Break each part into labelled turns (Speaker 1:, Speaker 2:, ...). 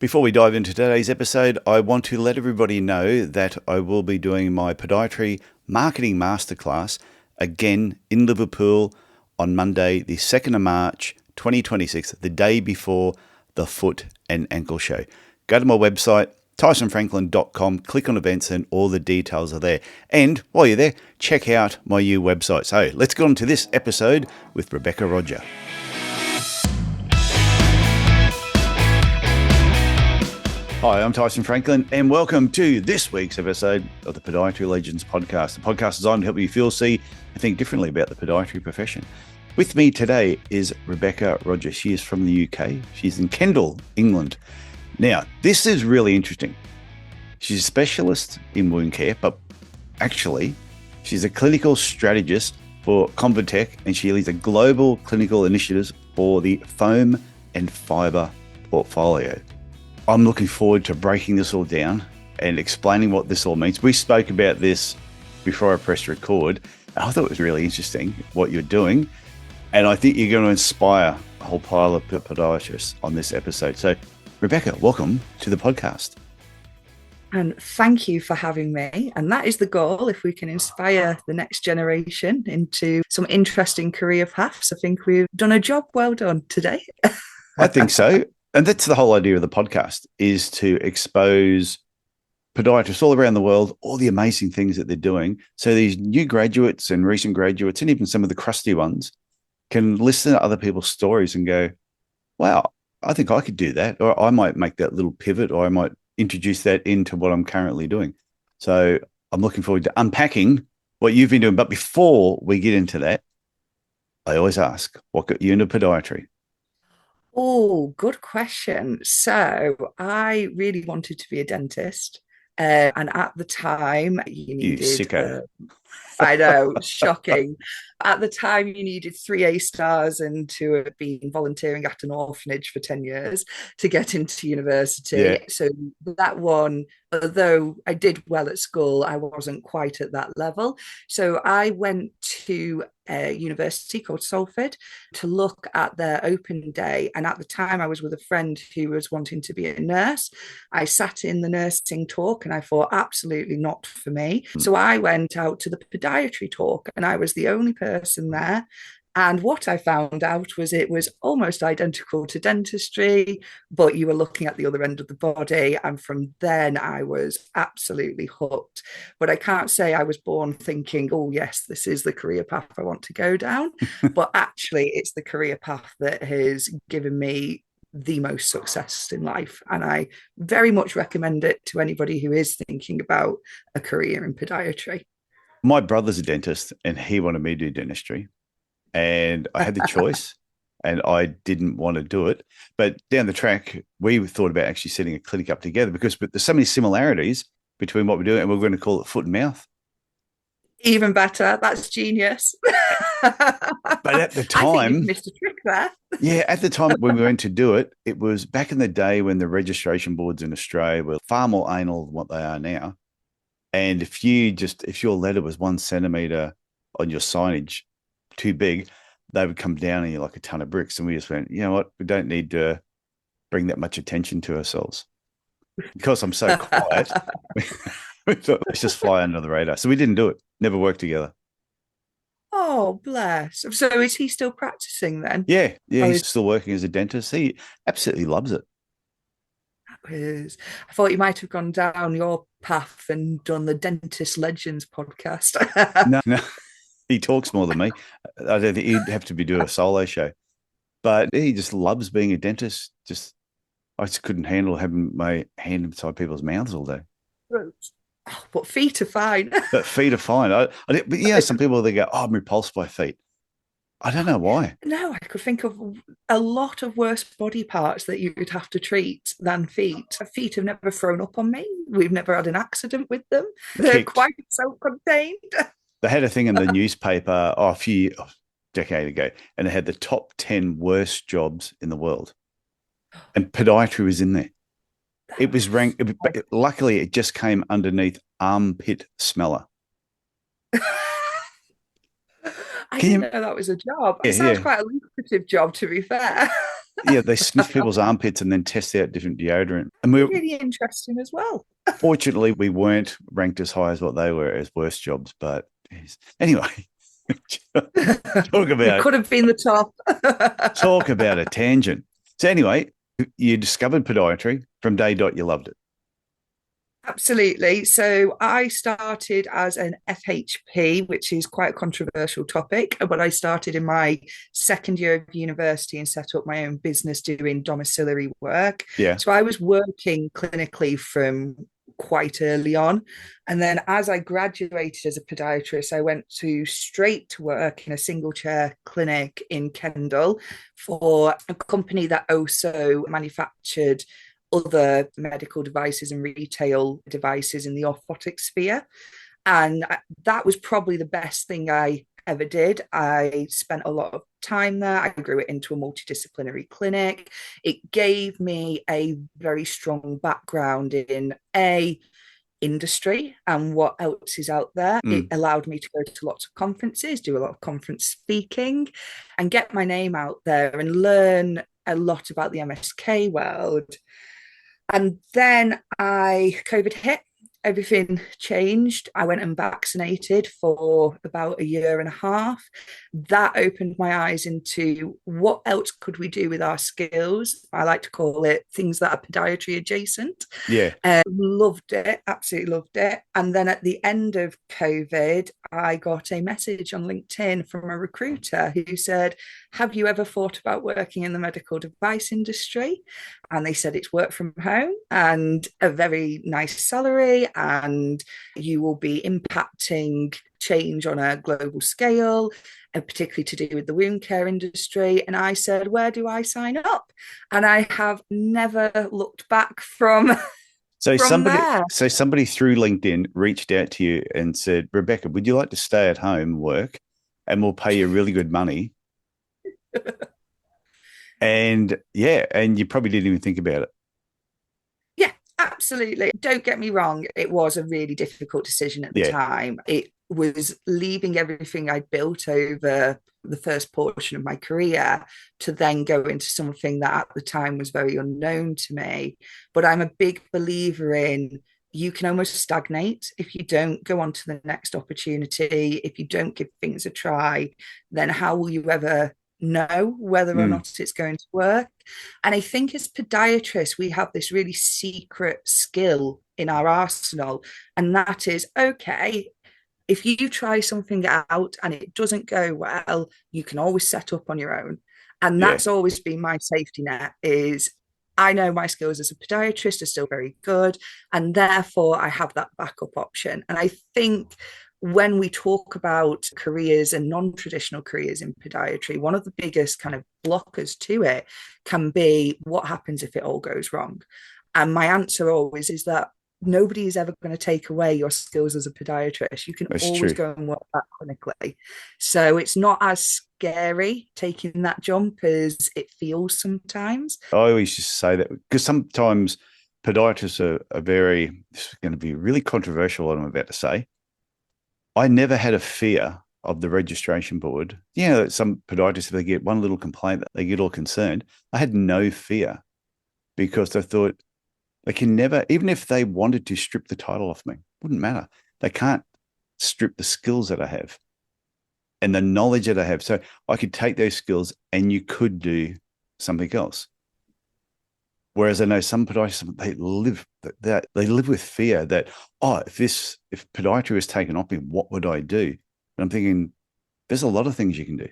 Speaker 1: Before we dive into today's episode, I want to let everybody know that I will be doing my podiatry marketing masterclass again in Liverpool on Monday, the 2nd of March, 2026, the day before the Foot and Ankle Show. Go to my website, tysonfranklin.com, click on events and all the details are there. And while you're there, check out my new website. So let's get on to this episode with Rebecca Rodger. Hi, I'm Tyson Franklin, and welcome to this week's episode of the Podiatry Legends podcast. The podcast is designed to help you feel, see, and think differently about the podiatry profession. With me today is Rebecca Rodger. She is from the UK. She's in Kendal, England. Now, this is really interesting. She's a specialist in wound care, but actually, she's a clinical strategist for Convatec, and she leads a global clinical initiatives for the foam and fibre portfolio. I'm looking forward to breaking this all down and explaining what this all means. We spoke about this before I pressed record. I thought it was really interesting what you're doing. And I think you're going to inspire a whole pile of podiatrists on this episode. So, Rebecca, welcome to the podcast.
Speaker 2: And thank you for having me. And that is the goal. If we can inspire the next generation into some interesting career paths, I think we've done a job well done today.
Speaker 1: I think so. And that's the whole idea of the podcast, is to expose podiatrists all around the world, all the amazing things that they're doing. So these new graduates and recent graduates, and even some of the crusty ones, can listen to other people's stories and go, wow, I think I could do that. Or I might make that little pivot, or I might introduce that into what I'm currently doing. So I'm looking forward to unpacking what you've been doing. But before we get into that, I always ask, what got you into podiatry?
Speaker 2: Oh, good question. So I really wanted to be a dentist. And at the time, you needed,
Speaker 1: sicko.
Speaker 2: I know, shocking. At the time, you needed 3 A stars and to have been volunteering at an orphanage for 10 years to get into university.
Speaker 1: Yeah.
Speaker 2: So that one, although I did well at school, I wasn't quite at that level. So I went to a university called Salford to look at their open day. And at the time, I was with a friend who was wanting to be a nurse. I sat in the nursing talk and I thought, absolutely not for me. So I went out to the podiatry talk and I was the only person there. And what I found out was it was almost identical to dentistry, but you were looking at the other end of the body. And from then I was absolutely hooked. But I can't say I was born thinking, oh, yes, this is the career path I want to go down. But actually, it's the career path that has given me the most success in life. And I very much recommend it to anybody who is thinking about a career in podiatry.
Speaker 1: My brother's a dentist and he wanted me to do dentistry. And I had the choice and I didn't want to do it. But down the track, we thought about actually setting a clinic up together because there's so many similarities between what we're doing, and we're going to call it foot and mouth.
Speaker 2: Even better. That's genius.
Speaker 1: But at the time,
Speaker 2: I think you've missed a trick there.
Speaker 1: Yeah, at the time when we went to do it, it was back in the day when the registration boards in Australia were far more anal than what they are now. And if your letter was 1 centimeter on your signage too big, they would come down on you like a ton of bricks. And we just went, you know what? We don't need to bring that much attention to ourselves. Because I'm so quiet, we thought, let's just fly under the radar. So we didn't do it. Never worked together.
Speaker 2: Oh, bless. So is he still practicing then?
Speaker 1: Yeah. He's still working as a dentist. He absolutely loves it.
Speaker 2: I thought you might have gone down your path and done the Dentist Legends podcast.
Speaker 1: No. He talks more than me. I don't think he'd have to be doing a solo show. But he just loves being a dentist. I just couldn't handle having my hand inside people's mouths all day.
Speaker 2: But feet are fine.
Speaker 1: But feet are fine. But yeah, some people, they go, oh, I'm repulsed by feet. I don't know why.
Speaker 2: No, I could think of a lot of worse body parts that you would have to treat than feet. Feet have never thrown up on me. We've never had an accident with them. They're quite self-contained.
Speaker 1: They had a thing in the newspaper a decade ago, and they had the top 10 worst jobs in the world. And podiatry was in there. It was ranked. Luckily, it just came underneath armpit smeller.
Speaker 2: I didn't know that was a job. It sounds quite a lucrative job, to be fair.
Speaker 1: Yeah, they sniff people's armpits and then test out different deodorant. And
Speaker 2: Really interesting as well.
Speaker 1: fortunately, we weren't ranked as high as what they were as worst jobs. But anyway, talk
Speaker 2: We
Speaker 1: about
Speaker 2: could have been the top.
Speaker 1: a tangent. So anyway, you discovered podiatry from day dot. You loved it.
Speaker 2: Absolutely. So I started as an FHP, which is quite a controversial topic, but I started in my second year of university and set up my own business doing domiciliary work.
Speaker 1: Yeah.
Speaker 2: So I was working clinically from quite early on. And then as I graduated as a podiatrist, I went straight to work in a single chair clinic in Kendal for a company that also manufactured other medical devices and retail devices in the orthotic sphere. And that was probably the best thing I ever did. I spent a lot of time there. I grew it into a multidisciplinary clinic. It gave me a very strong background in industry and what else is out there. It allowed me to go to lots of conferences, do a lot of conference speaking, and get my name out there and learn a lot about the MSK world. And then COVID hit, everything changed. I went and vaccinated for about a year and a half. That opened my eyes into what else could we do with our skills. I like to call it things that are podiatry adjacent.
Speaker 1: Yeah.
Speaker 2: Loved it, absolutely loved it. And then at the end of COVID, I got a message on LinkedIn from a recruiter who said, have you ever thought about working in the medical device industry? And they said it's work from home and a very nice salary, and you will be impacting change on a global scale, and particularly to do with the wound care industry. And I said, where do I sign up? And I have never looked back from
Speaker 1: somebody through LinkedIn reached out to you and said, Rebecca, would you like to stay at home, work, and we'll pay you really good money? And you probably didn't even think about it.
Speaker 2: Yeah, absolutely. Don't get me wrong. It was a really difficult decision at the time. It was leaving everything I'd built over the first portion of my career to then go into something that at the time was very unknown to me. But I'm a big believer in you can almost stagnate if you don't go on to the next opportunity. If you don't give things a try, then how will you ever know whether or not it's going to work? And I think as podiatrists, we have this really secret skill in our arsenal, and that is, okay, if you try something out and it doesn't go well, you can always set up on your own. And that's always been my safety net, is I know my skills as a podiatrist are still very good, and therefore I have that backup option. And I think when we talk about careers and non-traditional careers in podiatry, one of the biggest kind of blockers to it can be what happens if it all goes wrong. And my answer always is that nobody is ever going to take away your skills as a podiatrist. You can always go and work that clinically. So it's not as scary taking that jump as it feels sometimes.
Speaker 1: I always just say that because sometimes podiatrists are very, this is going to be really controversial what I'm about to say. I never had a fear of the registration board. You know, some podiatrists, if they get one little complaint, they get all concerned. I had no fear because I thought they can never, even if they wanted to strip the title off me, wouldn't matter. They can't strip the skills that I have and the knowledge that I have. So I could take those skills and you could do something else. Whereas I know some podiatrists, they live with fear that, if podiatry was taken off me, what would I do? And I'm thinking, there's a lot of things you can do.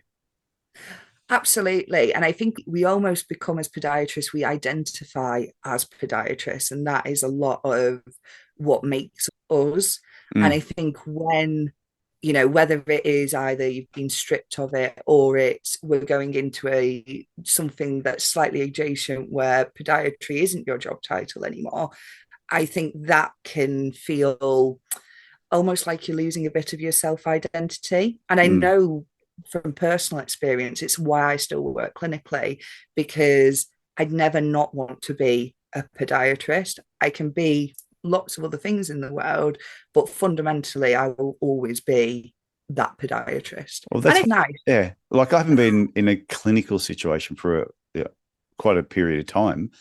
Speaker 2: Absolutely. And I think we almost become, as podiatrists, we identify as podiatrists, and that is a lot of what makes us. And I think when, whether it is either you've been stripped of it or we're going into something that's slightly adjacent where podiatry isn't your job title anymore, I think that can feel almost like you're losing a bit of your self-identity. And I know from personal experience, it's why I still work clinically, because I'd never not want to be a podiatrist. I can be lots of other things in the world, but fundamentally I will always be that podiatrist. Well, that's nice.
Speaker 1: Yeah. Like I haven't been in a clinical situation for quite a period of time,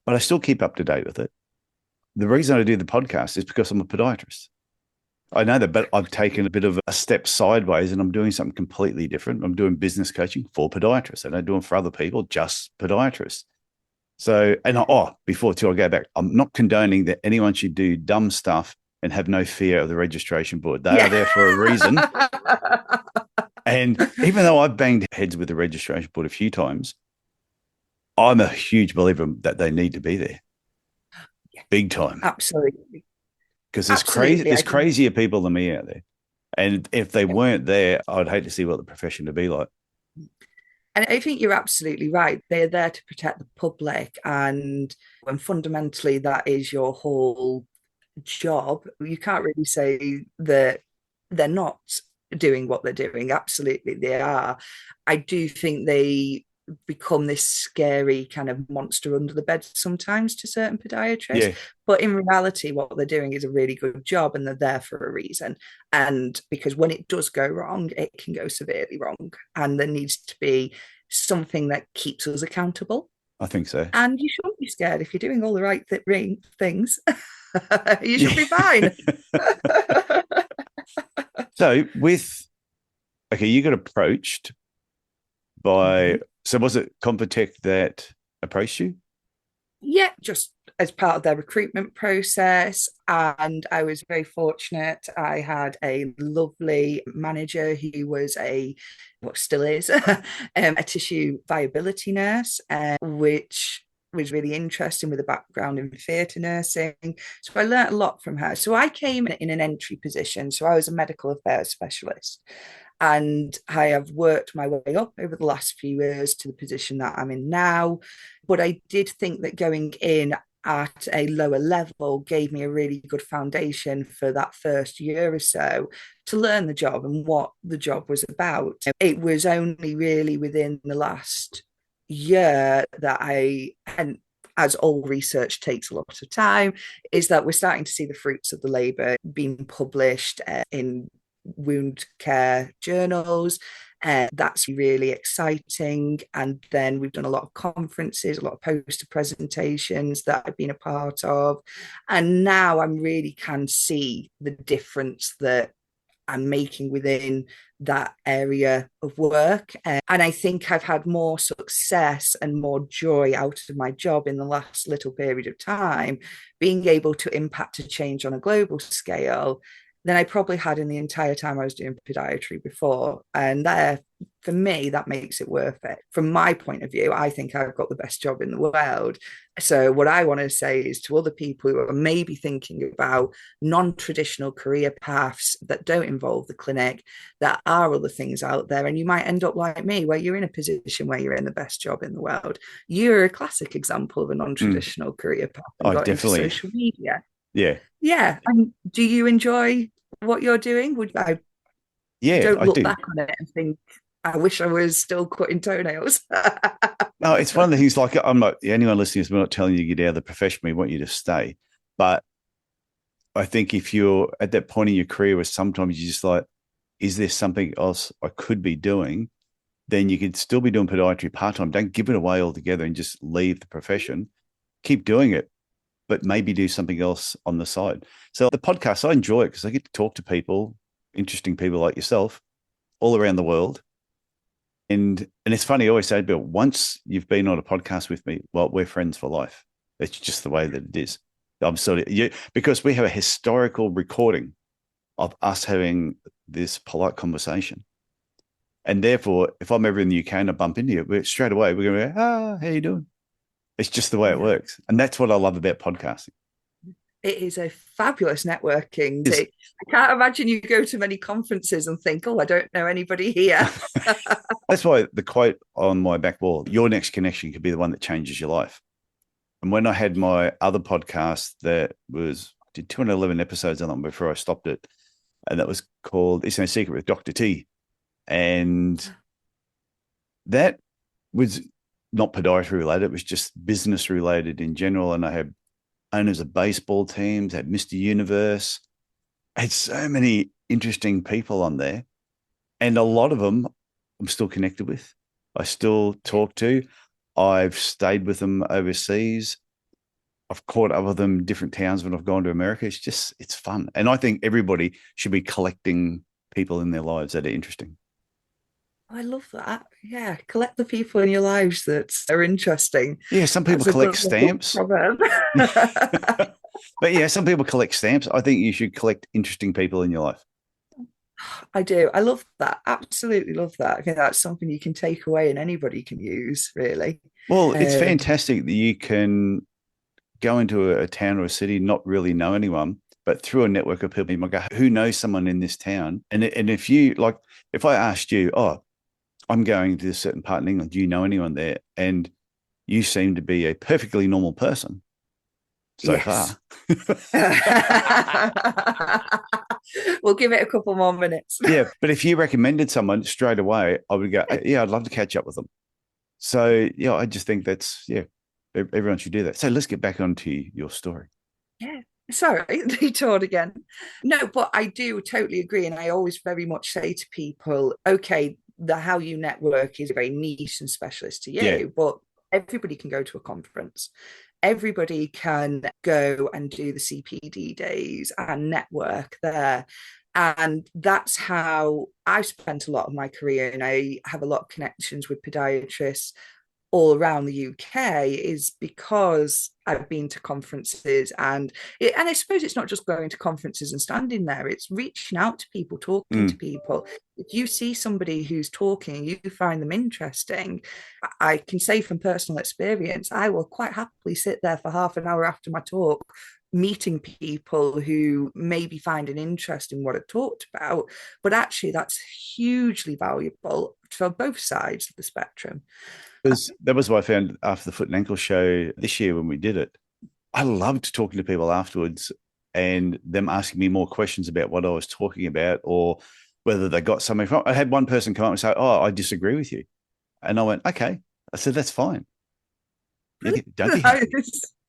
Speaker 1: but I still keep up to date with it. The reason I do the podcast is because I'm a podiatrist. I know that, but I've taken a bit of a step sideways and I'm doing something completely different. I'm doing business coaching for podiatrists. I don't do it for other people, just podiatrists. So, and before I go back, I'm not condoning that anyone should do dumb stuff and have no fear of the registration board. They are there for a reason. And even though I've banged heads with the registration board a few times, I'm a huge believer that they need to be there. Big time.
Speaker 2: Absolutely.
Speaker 1: Because there's crazier people than me out there. And if they weren't there, I'd hate to see what the profession would be like.
Speaker 2: And I think you're absolutely right. They're there to protect the public. And when fundamentally that is your whole job, you can't really say that they're not doing what they're doing. Absolutely, they are. I do think they become this scary kind of monster under the bed sometimes to certain podiatrists.
Speaker 1: Yeah.
Speaker 2: But in reality, what they're doing is a really good job and they're there for a reason. And because when it does go wrong, it can go severely wrong. And there needs to be something that keeps us accountable.
Speaker 1: I think so.
Speaker 2: And you shouldn't be scared if you're doing all the right things. You should be fine.
Speaker 1: So you got approached by, so was it Convatec that approached you?
Speaker 2: Yeah, just as part of their recruitment process. And I was very fortunate. I had a lovely manager who was what still is, a tissue viability nurse, which was really interesting with a background in theatre nursing. So I learned a lot from her. So I came in an entry position. So I was a medical affairs specialist. And I have worked my way up over the last few years to the position that I'm in now. But I did think that going in at a lower level gave me a really good foundation for that first year or so to learn the job and what the job was about. It was only really within the last year that and as all research takes a lot of time, is that we're starting to see the fruits of the labour being published in wound care journals. That's really exciting. And then we've done a lot of conferences, a lot of poster presentations that I've been a part of. And now I really can see the difference that I'm making within that area of work. And I think I've had more success and more joy out of my job in the last little period of time, being able to impact a change on a global scale than I probably had in the entire time I was doing podiatry before. And for me, that makes it worth it. From my point of view, I think I've got the best job in the world. So what I want to say is to other people who are maybe thinking about non-traditional career paths that don't involve the clinic, there are other things out there. And you might end up like me, where you're in a position where you're in the best job in the world. You're a classic example of a non-traditional career path and got
Speaker 1: definitely.
Speaker 2: into social media.
Speaker 1: Yeah.
Speaker 2: Yeah. And do you enjoy what you're doing? Don't look back on it and think, I wish I was still cutting toenails.
Speaker 1: No, it's one of the things, like, I'm not, anyone listening to me, I'm not telling you to get out of the profession. We want you to stay. But I think if you're at that point in your career where sometimes you're just like, is there something else I could be doing? Then you could still be doing podiatry part-time. Don't give it away altogether and just leave the profession. Keep doing it, but maybe do something else on the side. So the podcast, I enjoy it because I get to talk to people, interesting people like yourself, all around the world. And it's funny, I always say, Bill, once you've been on a podcast with me, well, we're friends for life. It's just the way that it is. Because we have a historical recording of us having this polite conversation. And therefore, if I'm ever in the UK and I bump into you, we're going to go, how you doing? It's just the way it works. And that's what I love about podcasting.
Speaker 2: It is a fabulous networking. I can't imagine you go to many conferences and think, I don't know anybody here.
Speaker 1: That's why the quote on my back wall, your next connection could be the one that changes your life. And when I had my other podcast I did 211 episodes on it before I stopped it. And that was called It's No Secret with Dr. T. And that was not podiatry related. It was just business related in general. And I had owners of baseball teams, had Mr. Universe. I had so many interesting people on there. And a lot of them I'm still connected with. I still talk to. I've stayed with them overseas. I've caught up with them in different towns when I've gone to America. It's fun. And I think everybody should be collecting people in their lives that are interesting.
Speaker 2: I love that. Yeah, collect the people in your lives that are interesting.
Speaker 1: Yeah, some people
Speaker 2: That's a
Speaker 1: collect
Speaker 2: good little
Speaker 1: stamps.
Speaker 2: proverb.
Speaker 1: But yeah, some people collect stamps. I think you should collect interesting people in your life.
Speaker 2: I do. I love that. Absolutely love that. I think that's something you can take away and anybody can use, really.
Speaker 1: Well, it's
Speaker 2: Um,
Speaker 1: fantastic that you can go into a town or a city, not really know anyone, but through a network of people, you might go, who knows someone in this town? And if you like, if I asked you, oh, I'm going to this certain part in England, do you know anyone there? And you seem to be a perfectly normal person so
Speaker 2: yes.
Speaker 1: far.
Speaker 2: We'll give it a couple more minutes.
Speaker 1: Yeah, but if you recommended someone straight away, I would go, yeah, I'd love to catch up with them. So yeah, I just think everyone should do that. So let's get back onto your story.
Speaker 2: Yeah. Sorry, detoured again. No, but I do totally agree. And I always very much say to people, okay, the how you network is very niche and specialist to
Speaker 1: Yeah.
Speaker 2: you, but everybody can go to a conference. Everybody can go and do the CPD days and network there. And that's how I've spent a lot of my career. And I have a lot of connections with podiatrists all around the UK is because I've been to conferences and I suppose it's not just going to conferences and standing there, it's reaching out to people, talking to people. If you see somebody who's talking, you find them interesting, I can say from personal experience, I will quite happily sit there for half an hour after my talk meeting people who maybe find an interest in what I talked about, but actually that's hugely valuable for both sides of the spectrum.
Speaker 1: Because that was what I found after the foot and ankle show this year when we did it. I loved talking to people afterwards and them asking me more questions about what I was talking about or whether they got something from. I had one person come up and say, "Oh, I disagree with you," and I went, "Okay." I said, "That's fine. Don't be happy."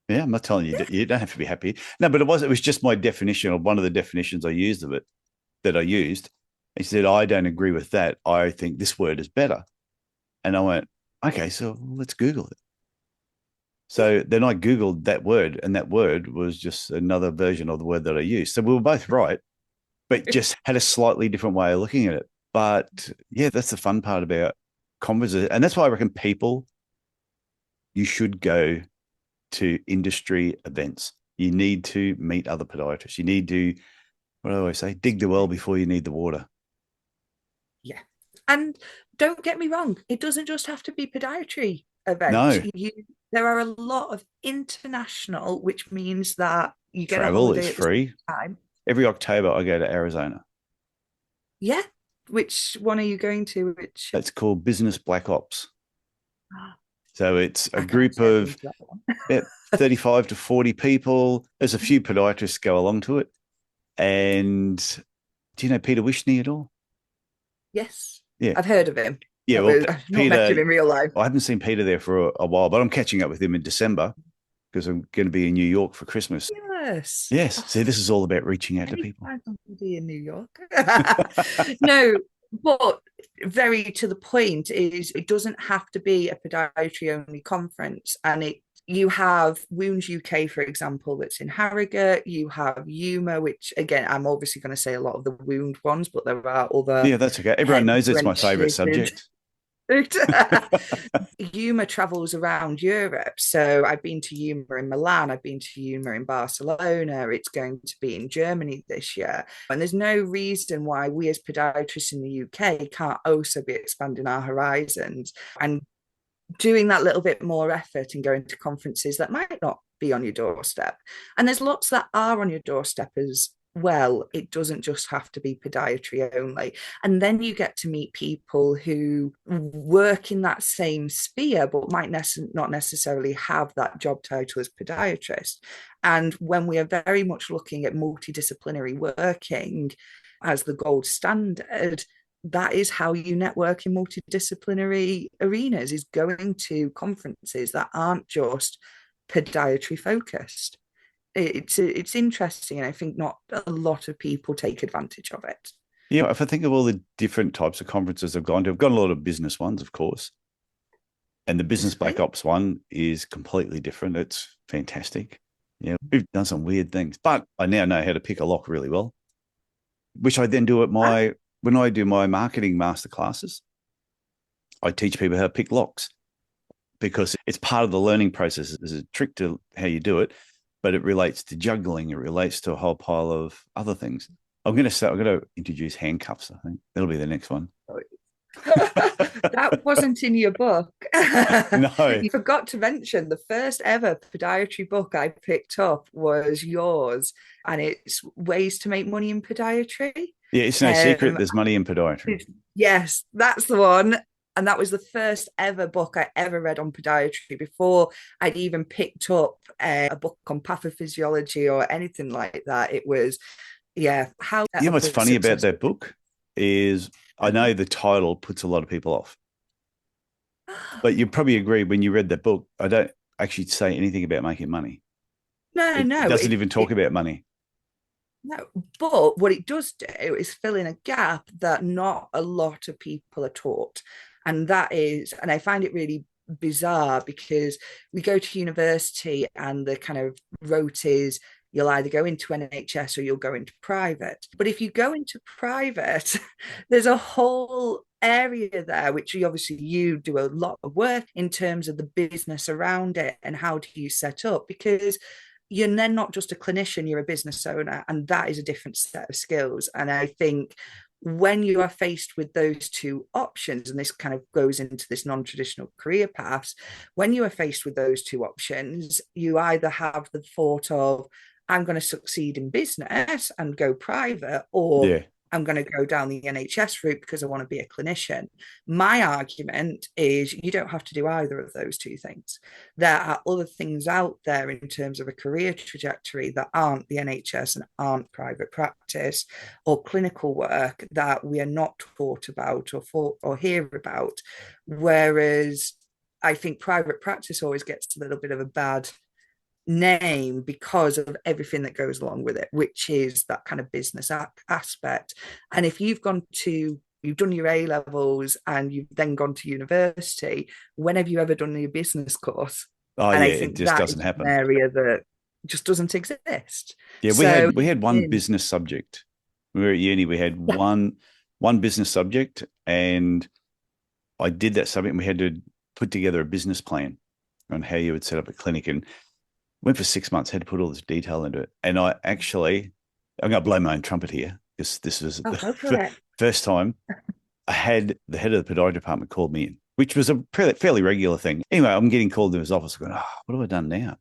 Speaker 1: Yeah, I'm not telling you you don't have to be happy. No, but it was just my definition, or one of the definitions I used of it that I used. He said, "I don't agree with that. I think this word is better." And I went, "Okay, so let's Google it." So then I Googled that word, and that word was just another version of the word that I used. So we were both right, but just had a slightly different way of looking at it. But yeah, that's the fun part about conferences. And that's why I reckon you should go to industry events. You need to meet other podiatrists. You need to, what do I always say? Dig the well before you need the water.
Speaker 2: Yeah. And don't get me wrong, it doesn't just have to be podiatry events.
Speaker 1: No,
Speaker 2: There are a lot of international, which means that you get a
Speaker 1: travel is
Speaker 2: holiday at the
Speaker 1: free.
Speaker 2: same time.
Speaker 1: Every October, I go to Arizona.
Speaker 2: Yeah. Which one are you going to? Which
Speaker 1: That's called Business Black Ops. So it's a
Speaker 2: I can't
Speaker 1: group
Speaker 2: say I've been
Speaker 1: of
Speaker 2: to that one.
Speaker 1: 35 to 40 people. There's a few podiatrists go along to it. And do you know Peter Wishney at all?
Speaker 2: Yes.
Speaker 1: Yeah.
Speaker 2: I've heard of him.
Speaker 1: Yeah. Well,
Speaker 2: I've not met him
Speaker 1: Peter,
Speaker 2: in real life.
Speaker 1: I haven't seen Peter there for a while, but I'm catching up with him in December because I'm going to be in New York for Christmas.
Speaker 2: Yes.
Speaker 1: Yes. See, this is all about reaching out to
Speaker 2: Any
Speaker 1: people.
Speaker 2: time somebody in New York. No, but very to the point is it doesn't have to be a podiatry only conference. And you have Wounds UK, for example, that's in Harrogate. You have UMA, which again, I'm obviously going to say a lot of the wound ones, but there are other
Speaker 1: Yeah, that's okay. Everyone knows it's my favorite subject.
Speaker 2: UMA travels around Europe. So I've been to UMA in Milan, I've been to UMA in Barcelona, it's going to be in Germany this year. And there's no reason why we as podiatrists in the UK can't also be expanding our horizons and doing that little bit more effort and going to conferences that might not be on your doorstep. And there's lots that are on your doorstep as well. It doesn't just have to be podiatry only. And then you get to meet people who work in that same sphere, but might not necessarily have that job title as podiatrist. And when we are very much looking at multidisciplinary working as the gold standard, that is how you network in multidisciplinary arenas, is going to conferences that aren't just podiatry focused. It's interesting, and I think not a lot of people take advantage of it.
Speaker 1: Yeah, if I think of all the different types of conferences I've gone to a lot of business ones, of course. And the business black ops one is completely different. It's fantastic. Yeah, we've done some weird things, but I now know how to pick a lock really well, which I then do at when I do my marketing masterclasses. I teach people how to pick locks because it's part of the learning process. There's a trick to how you do it, but it relates to juggling. It relates to a whole pile of other things. I'm going to introduce handcuffs. I think that'll be the next one.
Speaker 2: That wasn't in your book.
Speaker 1: No.
Speaker 2: You forgot to mention the first ever podiatry book I picked up was yours, and it's Ways to Make Money in Podiatry.
Speaker 1: Yeah, it's no secret there's money in podiatry.
Speaker 2: Yes, that's the one. And that was the first ever book I ever read on podiatry before I'd even picked up a book on pathophysiology or anything like that. It was, yeah. How
Speaker 1: you know what's funny about that book is I know the title puts a lot of people off. But you probably agree when you read that book, I don't actually say anything about making money.
Speaker 2: No.
Speaker 1: It doesn't even talk about money.
Speaker 2: No, but what it does do is fill in a gap that not a lot of people are taught. And I find it really bizarre because we go to university and the kind of route is you'll either go into NHS or you'll go into private. But if you go into private, there's a whole area there, which you do a lot of work in terms of the business around it and how do you set up, because you're then not just a clinician, you're a business owner, and that is a different set of skills. And I think when you are faced with those two options, and this kind of goes into this non-traditional career paths, when you are faced with those two options, you either have the thought of, I'm going to succeed in business and go private, or I'm going to go down the NHS route because I want to be a clinician. My argument is you don't have to do either of those two things. There are other things out there in terms of a career trajectory that aren't the NHS and aren't private practice or clinical work that we are not taught about or hear about. Whereas I think private practice always gets a little bit of a bad name because of everything that goes along with it, which is that kind of business aspect. And if you've done your A levels and you've then gone to university, when have you ever done your business course?
Speaker 1: Oh,
Speaker 2: and
Speaker 1: yeah,
Speaker 2: I think
Speaker 1: it just doesn't happen.
Speaker 2: An area that just doesn't exist.
Speaker 1: Yeah, we had one business subject. We were at uni. We had one business subject, and I did that subject. And we had to put together a business plan on how you would set up a clinic, and went for 6 months. Had to put all this detail into it, and I'm going to blow my own trumpet here because this was the first time I had the head of the podiatry department called me in, which was a fairly regular thing. Anyway, I'm getting called to his office going, what have I done now?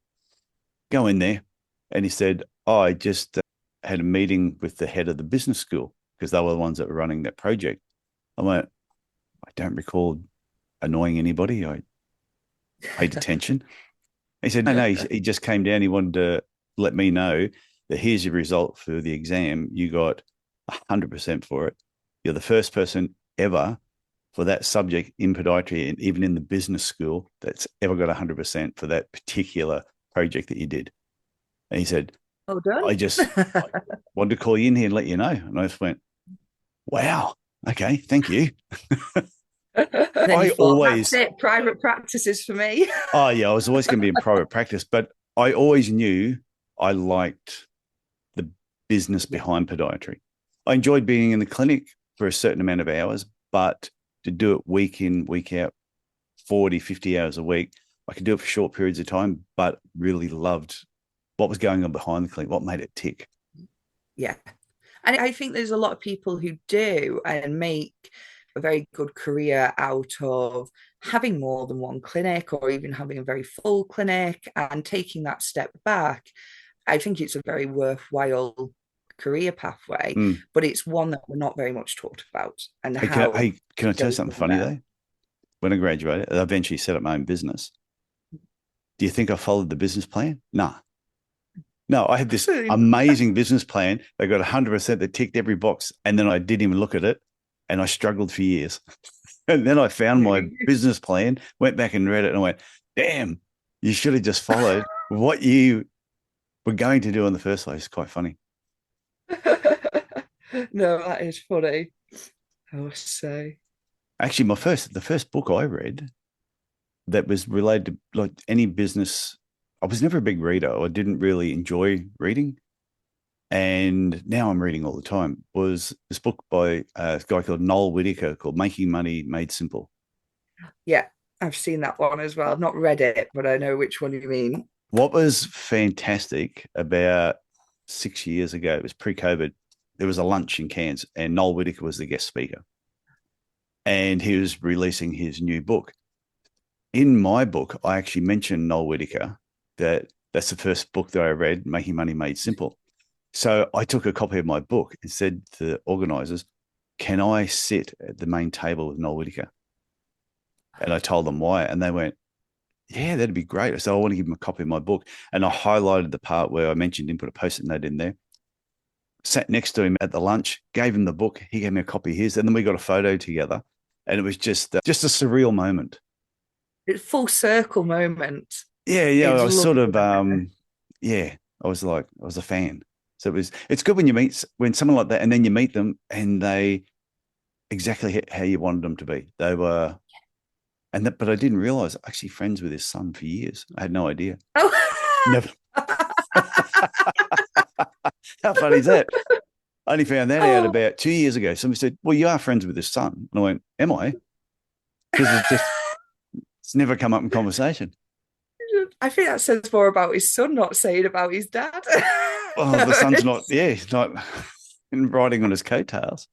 Speaker 1: Go in there. And he said, I just had a meeting with the head of the business school because they were the ones that were running that project. I went, I don't recall annoying anybody. I paid attention. He said, no, he just came down. He wanted to let me know that here's your result for the exam. You got 100% for it. You're the first person ever for that subject in podiatry and even in the business school that's ever got 100% for that particular project that you did. And he said,
Speaker 2: well done.
Speaker 1: I wanted to call you in here and let you know. And I just went, wow, okay, thank you.
Speaker 2: That's it. Private practice is for me.
Speaker 1: Oh, yeah, I was always going to be in private practice, but I always knew I liked the business behind podiatry. I enjoyed being in the clinic for a certain amount of hours, but to do it week in, week out, 40, 50 hours a week, I could do it for short periods of time, but really loved what was going on behind the clinic, what made it tick.
Speaker 2: Yeah. And I think there's a lot of people who do and make a very good career out of having more than one clinic or even having a very full clinic and taking that step back. I think it's a very worthwhile career pathway, but it's one that we're not very much talked about. And can
Speaker 1: I tell you something funny though? When I graduated, I eventually set up my own business. Do you think I followed the business plan? Nah. No, I had this amazing business plan. They got 100% that ticked every box. And then I didn't even look at it. And I struggled for years. And then I found my business plan, went back and read it, and I went, damn, you should have just followed what you were going to do in the first place. It's quite funny.
Speaker 2: No, that is funny. I must say.
Speaker 1: Actually, the first book I read that was related to like any business. I was never a big reader. I didn't really enjoy reading. And now I'm reading all the time, was this book by a guy called Noel Whittaker called Making Money Made Simple.
Speaker 2: Yeah, I've seen that one as well. I've not read it, but I know which one you mean.
Speaker 1: What was fantastic about 6 years ago, it was pre-COVID, there was a lunch in Cairns and Noel Whittaker was the guest speaker. And he was releasing his new book. In my book, I actually mentioned Noel Whittaker, that's the first book that I read, Making Money Made Simple. So I took a copy of my book and said to the organisers, can I sit at the main table with Noel Whittaker? And I told them why. And they went, yeah, that'd be great. So I want to give him a copy of my book. And I highlighted the part where I mentioned him, put a post-it note in there, sat next to him at the lunch, gave him the book. He gave me a copy of his. And then we got a photo together. And it was just a surreal moment.
Speaker 2: It's full circle moment.
Speaker 1: Yeah. I was sort of, yeah, I was a fan. So it's good when someone like that, and then you meet them and they exactly how you wanted them to be. They were, but I didn't realize actually friends with his son for years. I had no idea.
Speaker 2: Oh.
Speaker 1: Never. How funny is that? I only found that out about 2 years ago. Somebody said, well, you are friends with his son. And I went, am I? Because it's never come up in conversation.
Speaker 2: I think that says more about his son, not saying about his dad.
Speaker 1: Well, the son's he's not riding on his coattails.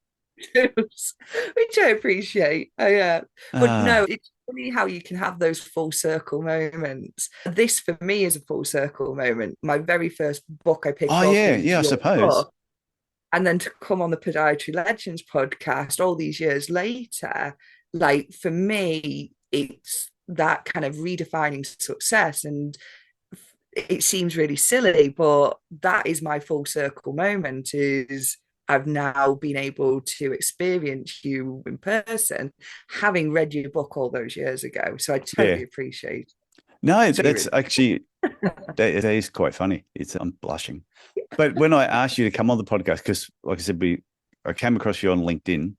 Speaker 2: Which I appreciate. Yeah. But no, it's funny how you can have those full circle moments. This for me is a full circle moment. My very first book I picked up.
Speaker 1: Yeah, I suppose.
Speaker 2: Book, and then to come on the Podiatry Legends podcast all these years later, like for me, it's that kind of redefining success. And it seems really silly, but that is my full circle moment. Is I've now been able to experience you in person, having read your book all those years ago. So I totally appreciate.
Speaker 1: No, that's actually that is quite funny. I'm blushing. But when I asked you to come on the podcast, because like I said, I came across you on LinkedIn,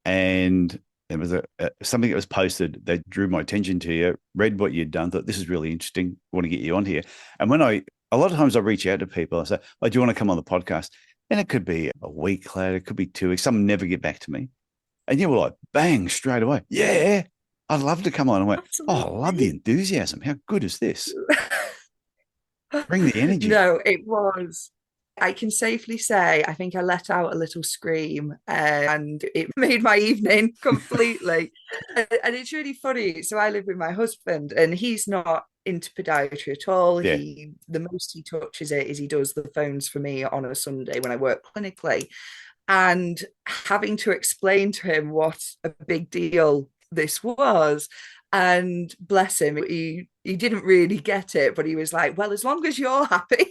Speaker 1: and it was something that was posted that drew my attention to you, read what you'd done, thought this is really interesting, want to get you on here. And a lot of times I reach out to people, I say, oh, do you want to come on the podcast? And it could be a week later, it could be 2 weeks. Some never get back to me. And you were like, bang, straight away. Yeah, I'd love to come on. I went, absolutely. Oh, I love the enthusiasm. How good is this? Bring the energy.
Speaker 2: No, it was. I can safely say, I think I let out a little scream and it made my evening completely. And it's really funny. So I live with my husband and he's not into podiatry at all.
Speaker 1: Yeah.
Speaker 2: The most he touches it is he does the phones for me on a Sunday when I work clinically. And having to explain to him what a big deal this was. And bless him, he didn't really get it, but he was like, well, as long as you're happy.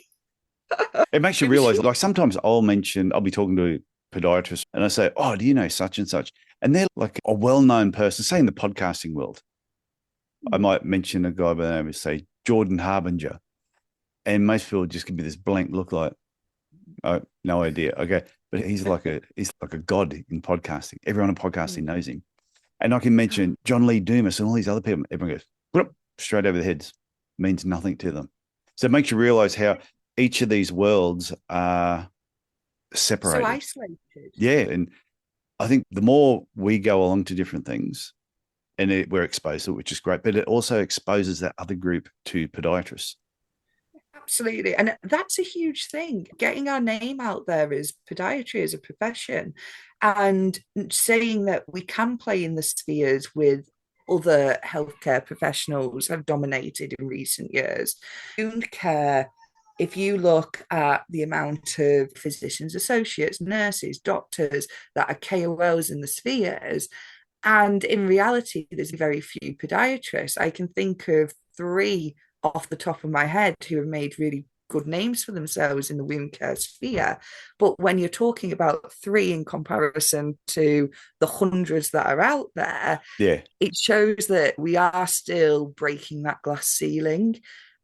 Speaker 1: It makes you realize, like sometimes I'll be talking to a podiatrist and I say, oh, do you know such and such? And they're like a well-known person, say in the podcasting world. I might mention a guy by the name of, say, Jordan Harbinger. And most people just give me this blank look like, oh, no idea. Okay. But he's like a god in podcasting. Everyone in podcasting knows him. And I can mention John Lee Dumas and all these other people. Everyone goes, straight over the heads. Means nothing to them. So it makes you realize how each of these worlds are separated.
Speaker 2: So isolated.
Speaker 1: Yeah. And I think the more we go along to different things and we're exposed to it, which is great, but it also exposes that other group to podiatrists.
Speaker 2: Absolutely. And that's a huge thing. Getting our name out there as podiatry as a profession and saying that we can play in the spheres with other healthcare professionals have dominated in recent years. Wound care, if you look at the amount of physicians, associates, nurses, doctors that are KOLs in the spheres, and in reality, there's very few podiatrists. I can think of 3 off the top of my head who have made really good names for themselves in the wound care sphere. But when you're talking about 3 in comparison to the hundreds that are out there, it shows that we are still breaking that glass ceiling.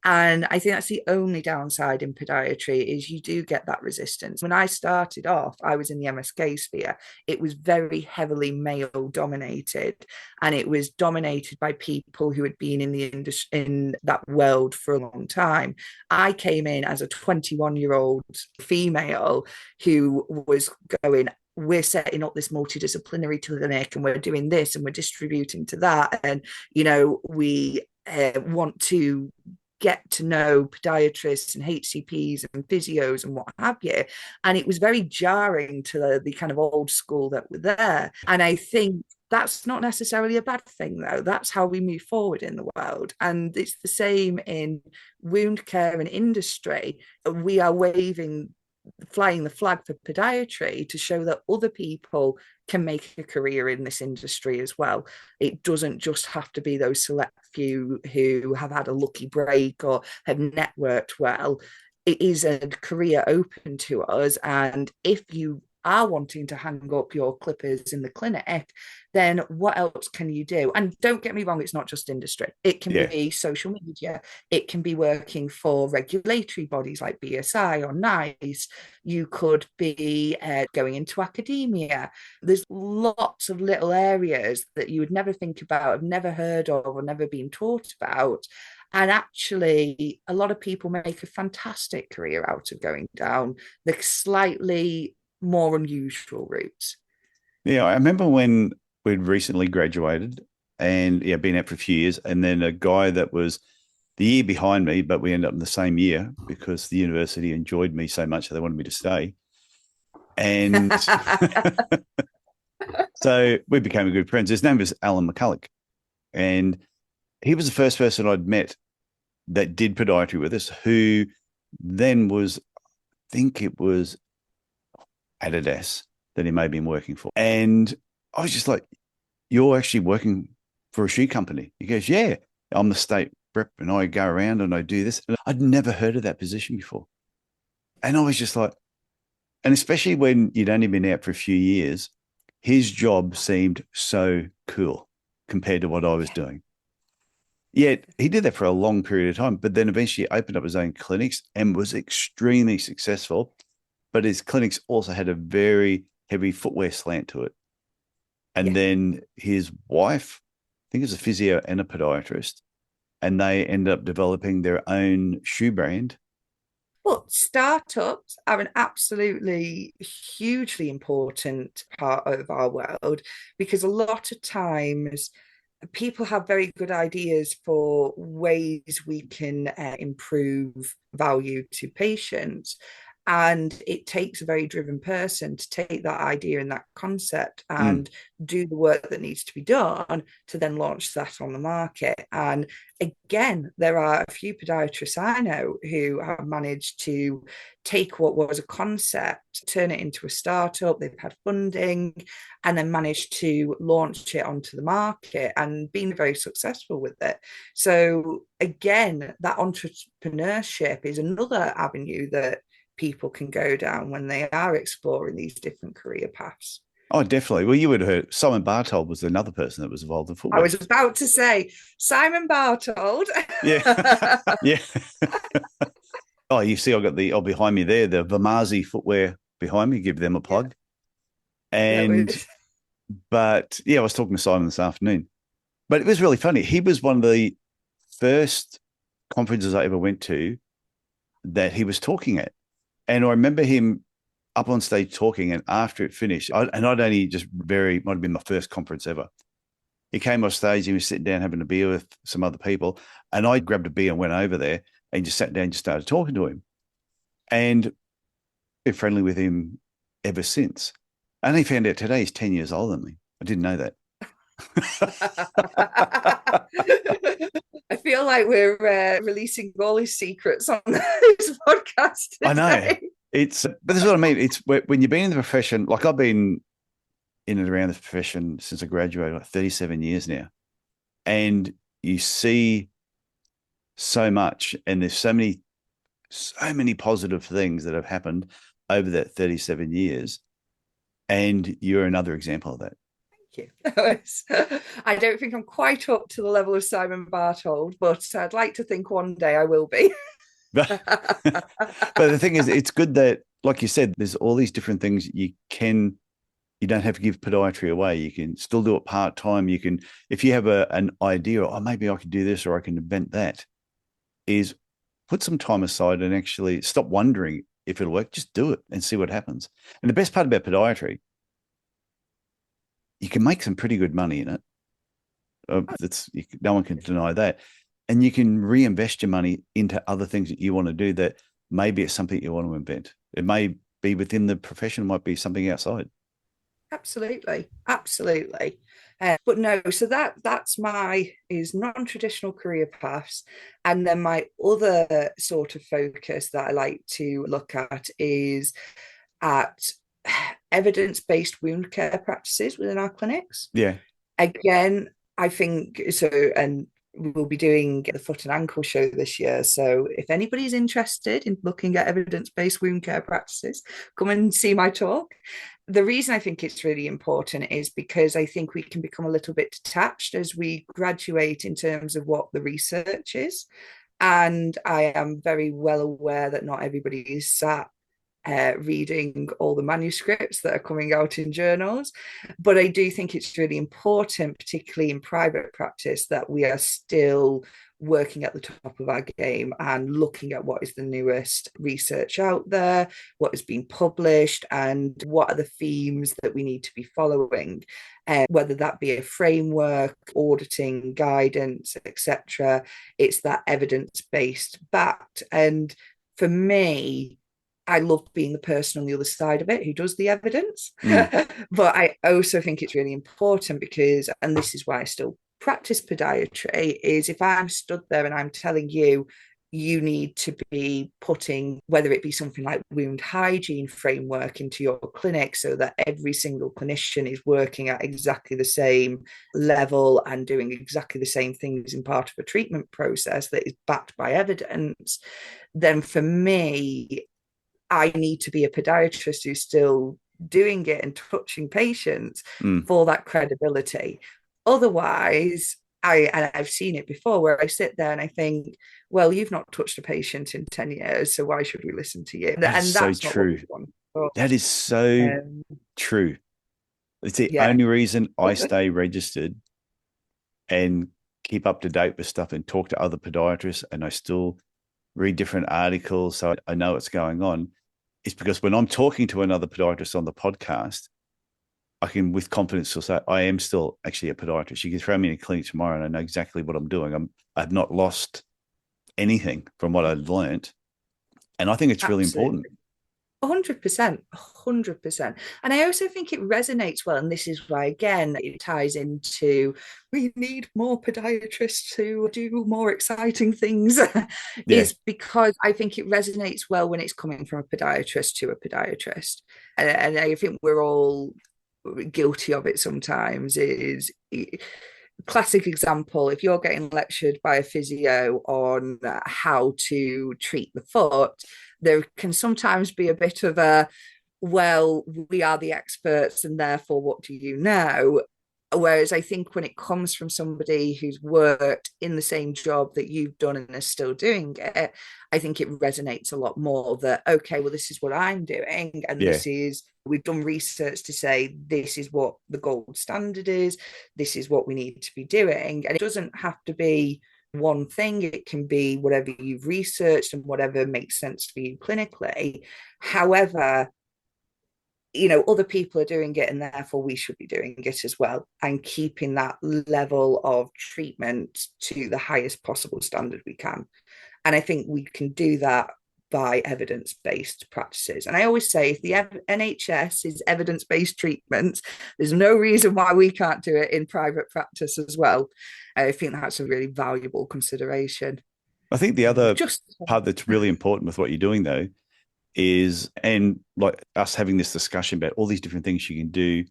Speaker 2: And I think that's the only downside in podiatry is you do get that resistance. When I started off, I was in the MSK sphere. It was very heavily male dominated, and it was dominated by people who had been in the industry in that world for a long time. I came in as a 21-year-old female who was going, we're setting up this multidisciplinary clinic and we're doing this and we're distributing to that. And, we want to get to know podiatrists and HCPs and physios and what have you. And it was very jarring to the kind of old school that were there. And I think that's not necessarily a bad thing, though. That's how we move forward in the world. And it's the same in wound care and industry. We are flying the flag for podiatry to show that other people can make a career in this industry as well. It doesn't just have to be those select few who have had a lucky break or have networked well. It is a career open to us. And if you are wanting to hang up your clippers in the clinic, then what else can you do? And don't get me wrong, it's not just industry. It can be social media. It can be working for regulatory bodies like BSI or NICE. You could be going into academia. There's lots of little areas that you would never think about, have never heard of, or never been taught about. And actually, a lot of people make a fantastic career out of going down the slightly more unusual routes.
Speaker 1: Yeah, I remember when we'd recently graduated and been out for a few years, and then a guy that was the year behind me, but we ended up in the same year because the university enjoyed me so much that they wanted me to stay. And so we became good friends. His name was Alan McCulloch, and he was the first person I'd met that did podiatry with us, who then was, I think it was Adidas that he may have been working for. And I was just like, you're actually working for a shoe company? He goes, yeah, I'm the state rep and I go around and I do this. And I'd never heard of that position before. And I was just like, and especially when you'd only been out for a few years, his job seemed so cool compared to what I was doing. Yet he did that for a long period of time, but then eventually opened up his own clinics and was extremely successful. But his clinics also had a very heavy footwear slant to it. And then his wife, I think, is a physio and a podiatrist, and they ended up developing their own shoe brand.
Speaker 2: Well, startups are an absolutely hugely important part of our world, because a lot of times people have very good ideas for ways we can improve value to patients. And it takes a very driven person to take that idea and that concept and do the work that needs to be done to then launch that on the market. And again, there are a few podiatrists I know who have managed to take what was a concept, turn it into a startup. They've had funding and then managed to launch it onto the market and been very successful with it. So again, that entrepreneurship is another avenue that people can go down when they are exploring these different career paths.
Speaker 1: Oh, definitely. Well, you would have heard Simon Bartold was another person that was involved in footwear.
Speaker 2: I was about to say Simon Bartold.
Speaker 1: Yeah. Yeah. Oh, you see, I got behind me there, the Vamazi footwear behind me, give them a plug. Yeah. But I was talking to Simon this afternoon, but it was really funny. He was one of the first conferences I ever went to that he was talking at. And I remember him up on stage talking, and after it finished, might have been my first conference ever. He came off stage, he was sitting down having a beer with some other people, and I grabbed a beer and went over there and just sat down and just started talking to him. And been friendly with him ever since. And he found out today he's 10 years older than me. I didn't know that.
Speaker 2: I feel like we're releasing all his secrets on this podcast today.
Speaker 1: I know. But this is what I mean. It's when you've been in the profession, like I've been in and around this profession since I graduated, like 37 years now. And you see so much, and there's so many positive things that have happened over that 37 years. And you're another example of that.
Speaker 2: Thank you. I don't think I'm quite up to the level of Simon Bartold, but I'd like to think one day I will be.
Speaker 1: But the thing is, it's good that, like you said, there's all these different things you don't have to give podiatry away. You can still do it part-time. You can, if you have an idea, oh, maybe I could do this or I can invent that, is put some time aside and actually stop wondering if it'll work. Just do it and see what happens. And the best part about podiatry, you can make some pretty good money in it. No one can deny that. And you can reinvest your money into other things that you want to do that maybe it's something you want to invent. It may be within the profession, it might be something outside.
Speaker 2: Absolutely. But no, so that's my is non-traditional career paths. And then my other sort of focus that I like to look at is at evidence-based wound care practices within our clinics.
Speaker 1: Yeah.
Speaker 2: Again, I think so, and we'll be doing the foot and ankle show this year. So if anybody's interested in looking at evidence-based wound care practices, come and see my talk. The reason I think it's really important is because I think we can become a little bit detached as we graduate in terms of what the research is. And I am very well aware that not everybody is sat reading all the manuscripts that are coming out in journals. But I do think it's really important, particularly in private practice, that we are still working at the top of our game and looking at what is the newest research out there, what has been published, and what are the themes that we need to be following. Whether that be a framework, auditing, guidance, etc. It's that evidence-based backed. And for me, I love being the person on the other side of it who does the evidence. But I also think it's really important because, and this is why I still practice podiatry, is if I'm stood there and I'm telling you, you need to be putting, whether it be something like wound hygiene framework into your clinic so that every single clinician is working at exactly the same level and doing exactly the same things in part of a treatment process that is backed by evidence, then for me, I need to be a podiatrist who's still doing it and touching patients for that credibility. Otherwise, I've seen it before where I sit there and I think, well, you've not touched a patient in 10 years, so why should we listen to you? And that's
Speaker 1: so
Speaker 2: not
Speaker 1: true.
Speaker 2: what we want.
Speaker 1: That is so true. It's the only reason I stay registered and keep up to date with stuff and talk to other podiatrists, and I still read different articles so I know what's going on, is because when I'm talking to another podiatrist on the podcast, I can with confidence still say, I am still actually a podiatrist. You can throw me in a clinic tomorrow and I know exactly what I'm doing. I've not lost anything from what I've learned. And I think it's really important.
Speaker 2: 100%. And I also think it resonates well. And this is why, again, it ties into we need more podiatrists to do more exciting things, is because I think it resonates well when it's coming from a podiatrist to a podiatrist. And I think we're all guilty of it sometimes. Is classic example, if you're getting lectured by a physio on how to treat the foot, there can sometimes be a bit of a, well, we are the experts and therefore what do you know? Whereas I think when it comes from somebody who's worked in the same job that you've done and is still doing it, I think it resonates a lot more that, okay, well, this is what I'm doing. And this is, we've done research to say, this is what the gold standard is. This is what we need to be doing. And it doesn't have to be one thing. It can be whatever you've researched and whatever makes sense for you clinically. However, other people are doing it and therefore we should be doing it as well, and keeping that level of treatment to the highest possible standard we can. And I think we can do that by evidence-based practices. And I always say, if the NHS is evidence-based treatment, there's no reason why we can't do it in private practice as well. I think that's a really valuable consideration.
Speaker 1: I think the other part that's really important with what you're doing, though, is, and like us having this discussion about all these different things you can do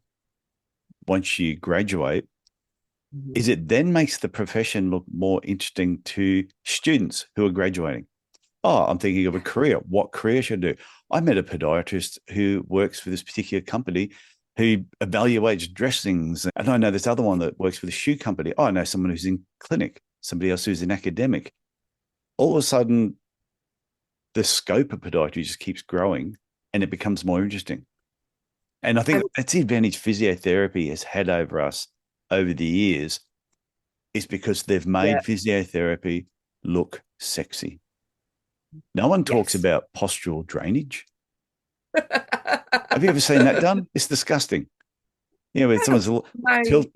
Speaker 1: once you graduate, is it then makes the profession look more interesting to students who are graduating. Oh, I'm thinking of a career. What career should I do? I met a podiatrist who works for this particular company who evaluates dressings. And I know this other one that works for the shoe company. Oh, I know someone who's in clinic, somebody else who's in academic. All of a sudden, the scope of podiatry just keeps growing and it becomes more interesting. And I think that's the advantage physiotherapy has had over us over the years, is because they've made physiotherapy look sexy. No one talks about postural drainage. Have you ever seen that done? It's disgusting. You know, when someone's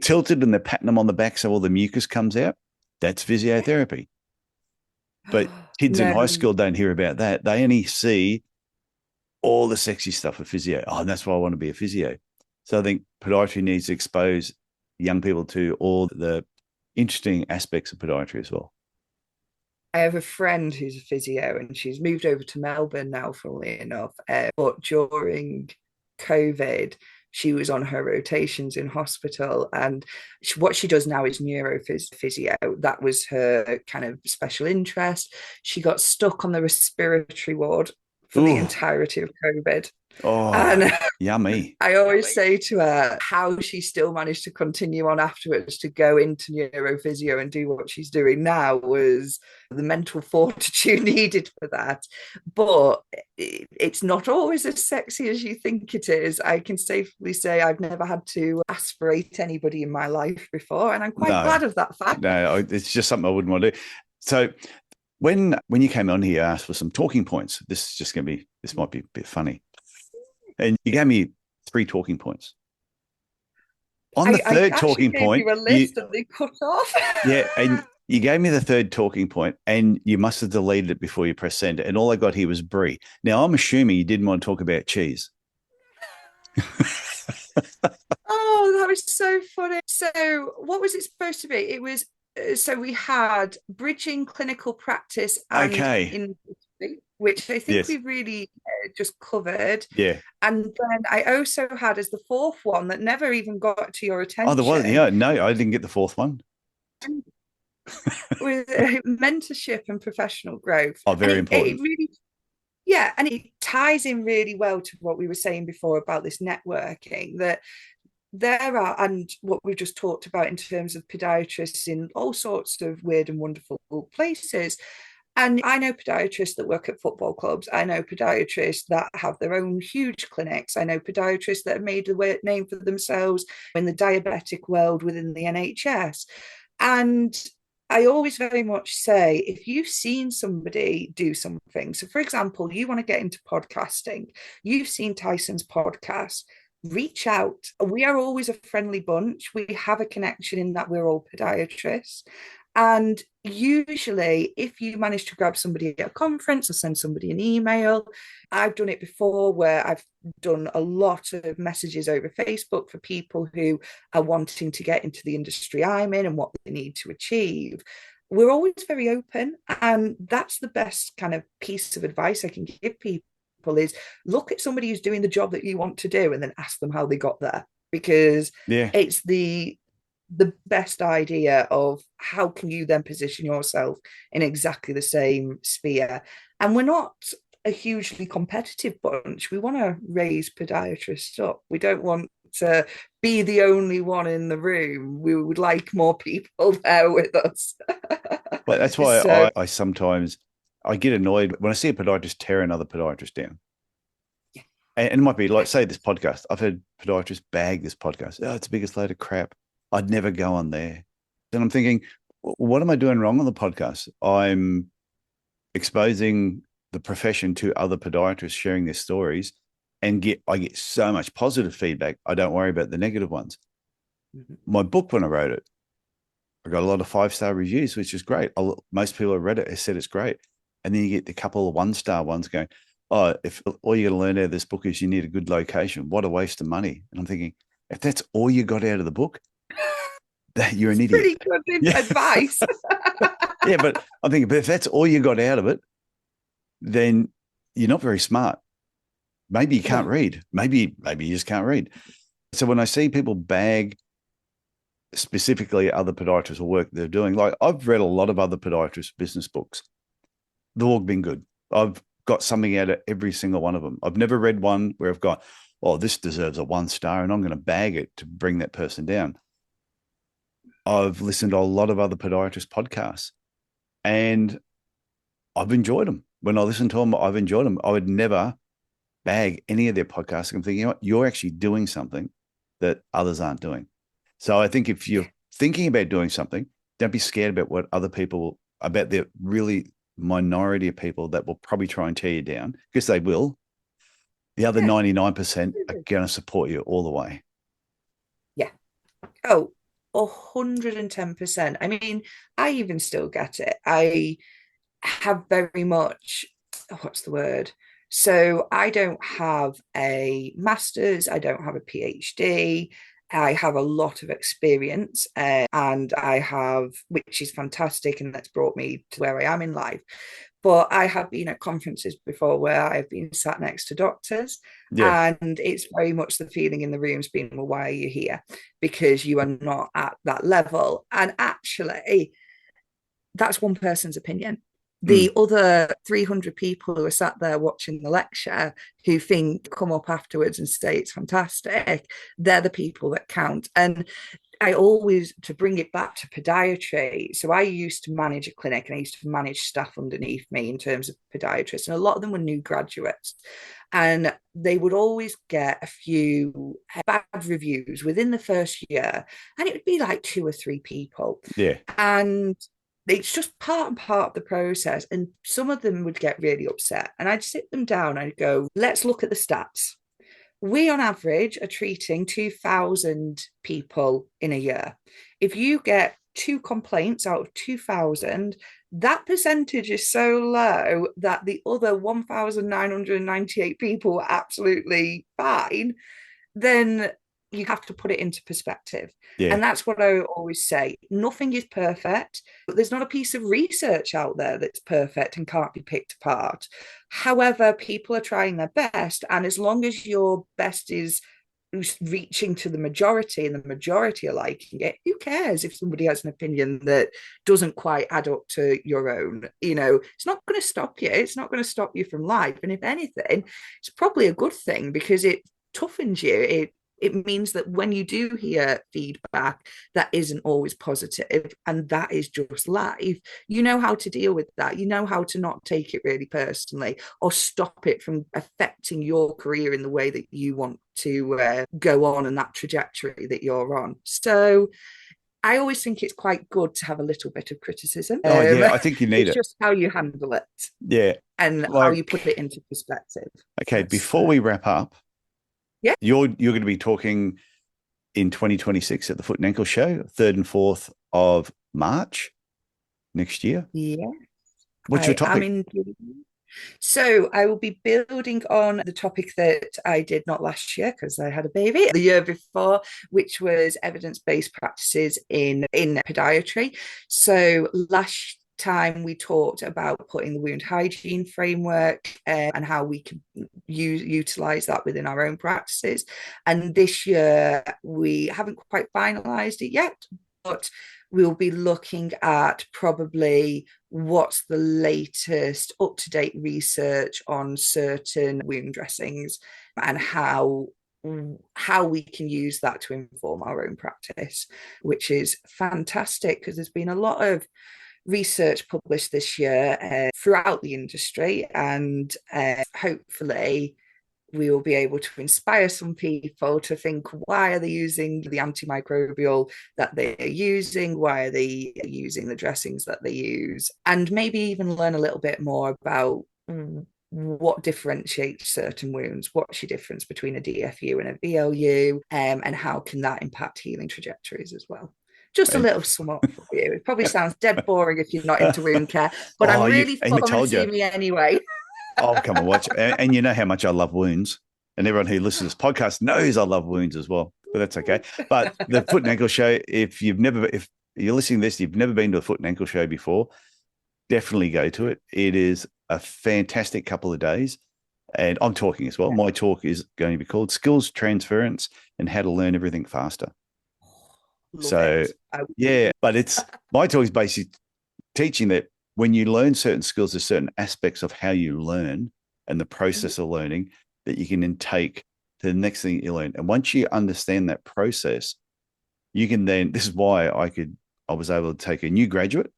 Speaker 1: tilted and they're patting them on the back so all the mucus comes out, that's physiotherapy. But kids in high school don't hear about that. They only see all the sexy stuff of physio. Oh, and that's why I want to be a physio. So I think podiatry needs to expose young people to all the interesting aspects of podiatry as well.
Speaker 2: I have a friend who's a physio and she's moved over to Melbourne now, funnily enough. But during COVID, she was on her rotations in hospital, and what she does now is neurophysio. That was her kind of special interest. She got stuck on the respiratory ward for the entirety of COVID.
Speaker 1: Oh, and yummy.
Speaker 2: I always say to her how she still managed to continue on afterwards to go into neurophysio and do what she's doing now was the mental fortitude needed for that. But it's not always as sexy as you think it is. I can safely say I've never had to aspirate anybody in my life before, and I'm quite glad of that fact.
Speaker 1: No, it's just something I wouldn't want to do. So when you came on here, I asked for some talking points. This might be a bit funny. And you gave me 3 talking points. On the third talking point,
Speaker 2: you a list and they cut off.
Speaker 1: Yeah, and you gave me the third talking point, and you must have deleted it before you press send. And all I got here was brie. Now I'm assuming you didn't want to talk about cheese.
Speaker 2: Oh, that was so funny. So, what was it supposed to be? It was so we had bridging clinical practice and industry, which I think we really just covered.
Speaker 1: Yeah.
Speaker 2: And then I also had as the 4th one that never even got to your attention.
Speaker 1: Oh, there was, no, I didn't get the 4th one.
Speaker 2: With mentorship and professional growth.
Speaker 1: Oh, very important.
Speaker 2: It really, and it ties in really well to what we were saying before about this networking, that there are, and what we've just talked about in terms of podiatrists in all sorts of weird and wonderful places. And I know podiatrists that work at football clubs. I know podiatrists that have their own huge clinics. I know podiatrists that have made a name for themselves in the diabetic world within the NHS. And I always very much say, if you've seen somebody do something, so for example, you want to get into podcasting, you've seen Tyson's podcast, reach out. We are always a friendly bunch. We have a connection in that we're all podiatrists. And usually, if you manage to grab somebody at a conference or send somebody an email, I've done it before where I've done a lot of messages over Facebook for people who are wanting to get into the industry I'm in and what they need to achieve. We're always very open, and that's the best kind of piece of advice I can give people is look at somebody who's doing the job that you want to do and then ask them how they got there, because it's the best idea of how can you then position yourself in exactly the same sphere. And we're not a hugely competitive bunch. We want to raise podiatrists up. We don't want to be the only one in the room. We would like more people there with us.
Speaker 1: Well, that's why I sometimes get annoyed when I see a podiatrist tear another podiatrist down. Yeah. And it might be like, say, this podcast. I've had podiatrists bag this podcast. Oh, it's the biggest load of crap. I'd never go on there. Then I'm thinking, what am I doing wrong on the podcast? I'm exposing the profession to other podiatrists sharing their stories, and I get so much positive feedback. I don't worry about the negative ones. Mm-hmm. My book, when I wrote it, I got a lot of 5-star reviews, which is great. Most people have read it, have said it's great. And then you get a couple of 1-star ones going, oh, if all you're going to learn out of this book is you need a good location, what a waste of money. And I'm thinking, if that's all you got out of the book, that you're an idiot.
Speaker 2: Pretty good advice.
Speaker 1: Yeah, but I'm thinking, but if that's all you got out of it, then you're not very smart. Maybe you can't read. Maybe you just can't read. So when I see people bag specifically other podiatrists or work they're doing, like I've read a lot of other podiatrists' business books. They've all been good. I've got something out of every single one of them. I've never read one where I've got, oh, this deserves a 1 star and I'm going to bag it to bring that person down. I've listened to a lot of other podiatrist podcasts and I've enjoyed them. When I listen to them, I've enjoyed them. I would never bag any of their podcasts. I'm thinking, you know what, you're actually doing something that others aren't doing. So I think if you're thinking about doing something, don't be scared about what other people, about the really minority of people that will probably try and tear you down, because they will. The other 99% are going to support you all the way.
Speaker 2: Yeah. Oh, 110%. I mean, I even still get it. I have very much, what's the word? So I don't have a master's, I don't have a PhD. I have a lot of experience and I have, which is fantastic, and that's brought me to where I am in life. But I have been at conferences before where I've been sat next to doctors,
Speaker 1: Yeah.
Speaker 2: and it's very much the feeling in the rooms being, well, why are you here? Because you are not at that level. And actually, that's one person's opinion. The other 300 people who are sat there watching the lecture who think, come up afterwards and say it's fantastic, they're the people that count. And I always, to bring it back to podiatry, so I used to manage a clinic and I used to manage staff underneath me in terms of podiatrists, and a lot of them were new graduates. And they would always get a few bad reviews within the first year, and it would be like 2 or 3 people.
Speaker 1: Yeah.
Speaker 2: And it's just part and part of the process. And some of them would get really upset. And I'd sit them down and I'd go, let's look at the stats. We, on average, are treating 2,000 people in a year. If you get 2 complaints out of 2,000, that percentage is so low that the other 1,998 people were absolutely fine. Then you have to put it into perspective.
Speaker 1: Yeah.
Speaker 2: And that's what I always say. Nothing is perfect, but there's not a piece of research out there that's perfect and can't be picked apart. However, people are trying their best. And as long as your best is reaching to the majority and the majority are liking it, who cares if somebody has an opinion that doesn't quite add up to your own? It's not going to stop you. It's not going to stop you from life. And if anything, it's probably a good thing because it toughens you. It means that when you do hear feedback that isn't always positive, and that is just life, you know how to deal with that. You know how to not take it really personally or stop it from affecting your career in the way that you want to go on and that trajectory that you're on. So I always think it's quite good to have a little bit of criticism.
Speaker 1: Oh, yeah, I think you need
Speaker 2: it's
Speaker 1: it.
Speaker 2: just how you handle it.
Speaker 1: Yeah.
Speaker 2: And how you put it into perspective.
Speaker 1: Okay, before we wrap up,
Speaker 2: yeah,
Speaker 1: you're going to be talking in 2026 at the Foot and Ankle Show, 3rd and 4th of March next year.
Speaker 2: Yeah.
Speaker 1: What's your topic?
Speaker 2: So I will be building on the topic that I did not last year because I had a baby, the year before, which was evidence-based practices in podiatry. So last time we talked about putting the wound hygiene framework and how we can utilize that within our own practices. And this year we haven't quite finalized it yet, but we'll be looking at probably what's the latest up-to-date research on certain wound dressings and how we can use that to inform our own practice, which is fantastic because there's been a lot of research published this year throughout the industry, and hopefully we will be able to inspire some people to think, why are they using the antimicrobial that they're using? Why are they using the dressings that they use? And maybe even learn a little bit more about what differentiates certain wounds. What's your difference between a DFU and a VLU? And how can that impact healing trajectories as well? Just a little sum up for you. It probably sounds dead boring if you're not into wound care, but I'm really fun to see me anyway.
Speaker 1: Oh, come and watch. And you know how much I love wounds. And everyone who listens to this podcast knows I love wounds as well. But that's okay. But the Foot and Ankle Show, if you're listening to this, you've never been to a Foot and Ankle Show before, definitely go to it. It is a fantastic couple of days. And I'm talking as well. My talk is going to be called Skills Transference and How to Learn Everything Faster. But my talk is basically teaching that when you learn certain skills, there's certain aspects of how you learn and the process of learning that you can then take to the next thing you learn. And once you understand that process, you can then, this is why I was able to take a new graduate.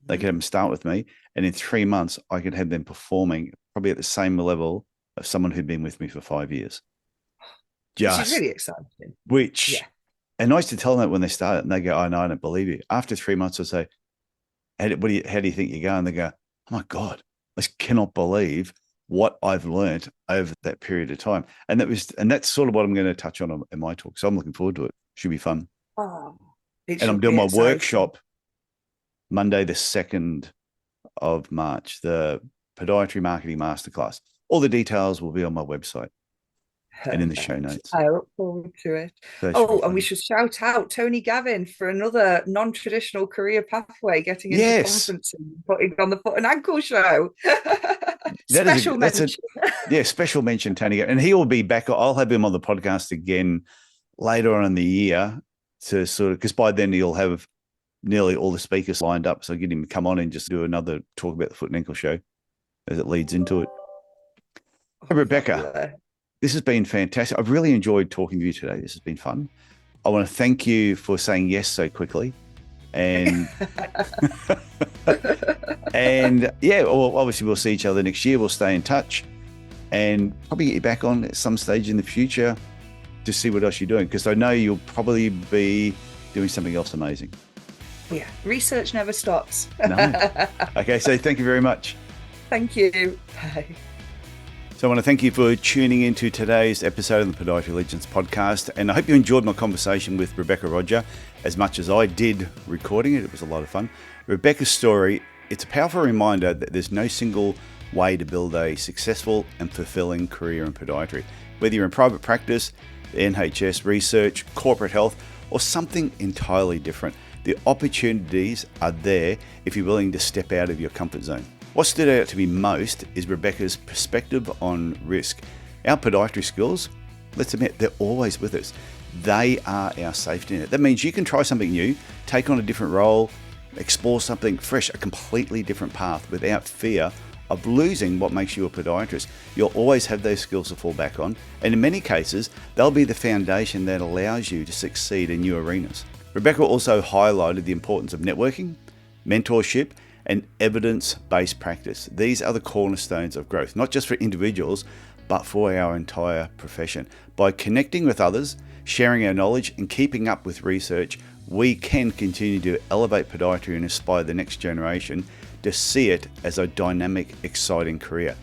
Speaker 1: They could have them start with me. And in 3 months, I could have them performing probably at the same level of someone who'd been with me for 5 years.
Speaker 2: Which is really exciting.
Speaker 1: And I used to tell them that when they started, and they go, "Oh no, I don't believe you." After 3 months, I say, how do you think you're going? They go, "Oh my God, I just cannot believe what I've learned over that period of time." And that's sort of what I'm going to touch on in my talk. So I'm looking forward to it. Should be fun.
Speaker 2: Oh,
Speaker 1: and I'm doing my workshop Monday, the 2nd of March, the Podiatry Marketing Masterclass. All the details will be on my website. Perfect. And in the show notes.
Speaker 2: I look forward to it. And we should shout out Tony Gavin for another non-traditional career pathway, getting into conferencing, putting on the foot and ankle show. Special mention.
Speaker 1: Special mention, Tony Gavin. And he will be back. I'll have him on the podcast again later on in the year to sort of, because by then he'll have nearly all the speakers lined up. So get him to come on and just do another talk about the foot and ankle show as it leads into it. Hey, Rebecca. This has been fantastic. I've really enjoyed talking to you today. This has been fun. I want to thank you for saying yes so quickly. And obviously we'll see each other next year. We'll stay in touch and probably get you back on at some stage in the future to see what else you're doing, because I know you'll probably be doing something else amazing.
Speaker 2: Yeah, research never stops.
Speaker 1: No. Okay, so thank you very much.
Speaker 2: Thank you. Bye.
Speaker 1: So I want to thank you for tuning into today's episode of the Podiatry Legends podcast. And I hope you enjoyed my conversation with Rebecca Rodger as much as I did recording it. It was a lot of fun. Rebecca's story, it's a powerful reminder that there's no single way to build a successful and fulfilling career in podiatry. Whether you're in private practice, the NHS, research, corporate health, or something entirely different, the opportunities are there if you're willing to step out of your comfort zone. What stood out to me most is Rebecca's perspective on risk. Our podiatry skills, let's admit, they're always with us. They are our safety net. That means you can try something new, take on a different role, explore something fresh, a completely different path without fear of losing what makes you a podiatrist. You'll always have those skills to fall back on, and in many cases, they'll be the foundation that allows you to succeed in new arenas. Rebecca also highlighted the importance of networking, mentorship, and evidence-based practice. These are the cornerstones of growth, not just for individuals, but for our entire profession. By connecting with others, sharing our knowledge, and keeping up with research, we can continue to elevate podiatry and inspire the next generation to see it as a dynamic, exciting career.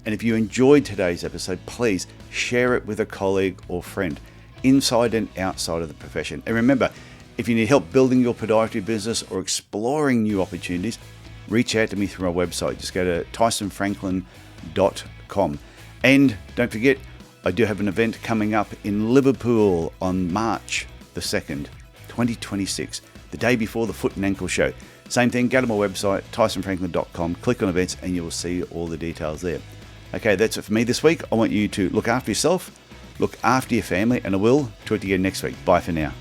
Speaker 1: And if you enjoyed today's episode, please share it with a colleague or friend, inside and outside of the profession. And remember, if you need help building your podiatry business or exploring new opportunities, reach out to me through my website. Just go to tysonfranklin.com. And don't forget, I do have an event coming up in Liverpool on March the 2nd, 2026, the day before the foot and ankle show. Same thing, go to my website, tysonfranklin.com, click on events, and you will see all the details there. Okay, that's it for me this week. I want you to look after yourself, look after your family, and I will talk to you again next week. Bye for now.